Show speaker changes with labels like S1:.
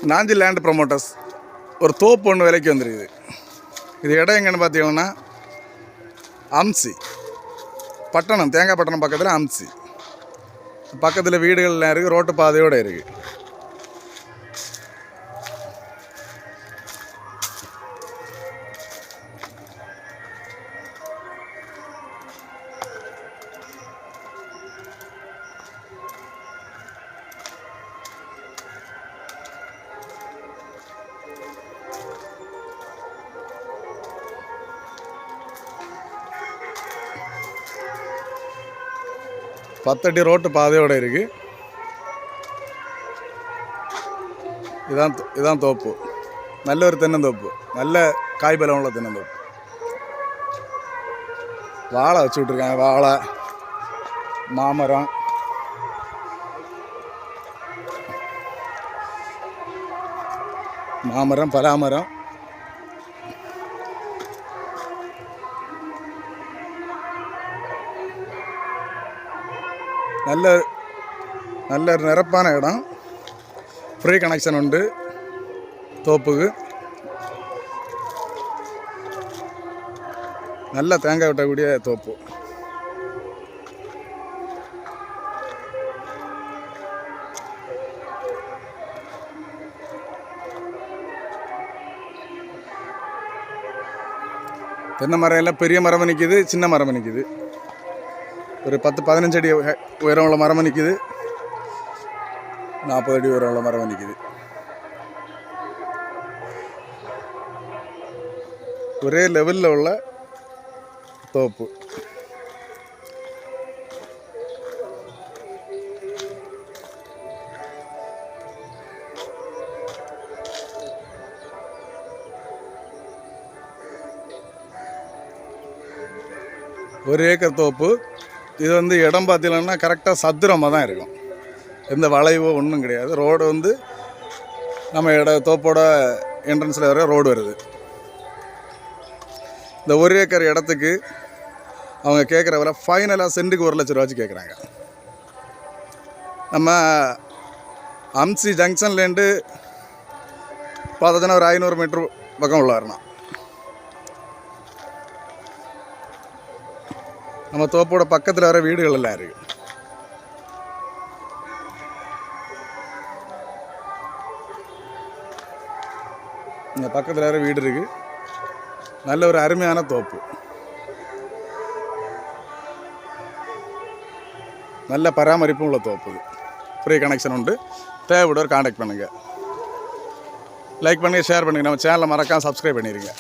S1: Nanji land promoters ஒரு தோப்பு ஒன்று விலைக்கு வந்துருக்குது. இது இடம் எங்கன்னு பார்த்தீங்கன்னா அம்சி பட்டணம், தேங்காய் பட்டணம் பக்கத்தில் அம்சி. பக்கத்தில் வீடுகள்லாம் இருக்குது, ரோட்டு பாதையோடு இருக்குது. பத்தடி ரோட்டு பாதையோடு இருக்குது. இதான் தோப்பு. நல்ல ஒரு தென்னந்தோப்பு, நல்ல காய்பலம் உள்ள தென்னந்தோப்பு. வாழை வச்சு விட்ருக்காங்க. வாழை, மாமரம், பலாமரம், நல்ல நிரப்பான இடம். ஃப்ரீ கனெக்ஷன் உண்டு தோப்புக்கு. நல்ல தேங்காய் விட்டக்கூடிய தோப்பு. தென்னை மரம் எல்லாம் பெரிய மரம் நிற்கிது, சின்ன மரம் நிற்கிது. ஒரு 10-15 அடி உயரம் உள்ள மரம் நிற்கிது, 40 அடி உயரம் உள்ள மரம் நிற்கிது. ஒரே லெவலில் உள்ள தோப்பு. ஒரு ஏக்கர் தோப்பு. இது வந்து இடம் பார்த்தீங்கன்னா கரெக்டாக சதுரமாக தான் இருக்கும். எந்த வளைவோ ஒன்றும் கிடையாது. ரோடு வந்து நம்ம தோப்போட என்ட்ரன்ஸில் வர ரோடு வருது. இந்த ஒரு ஏக்கர் இடத்துக்கு அவங்க கேட்குற விலை ஃபைனலாக சென்ட்டுக்கு 1 லட்ச ரூபாய்ச்சி கேட்குறாங்க. நம்ம அம்சி ஜங்ஷன்லேருந்து பார்த்தோன்னா ஒரு 500 மீட்ரு பக்கம் உள்ள வரணும். நம்ம தோப்போட பக்கத்தில் வர வீடுகள் எல்லாம் இருக்குது. இந்த பக்கத்தில் வர வீடு இருக்குது. நல்ல ஒரு அருமையான தோப்பு. நல்ல பராமரிப்பும் உள்ள தோப்பு. ஃப்ரீ கனெக்ஷன் உண்டு. தேவைப்படுவர் கான்டாக்ட் பண்ணுங்கள். லைக் பண்ணுங்கள், ஷேர் பண்ணுங்கள். நம்ம சேனலை மறக்காம சப்ஸ்கிரைப் பண்ணிடுங்க.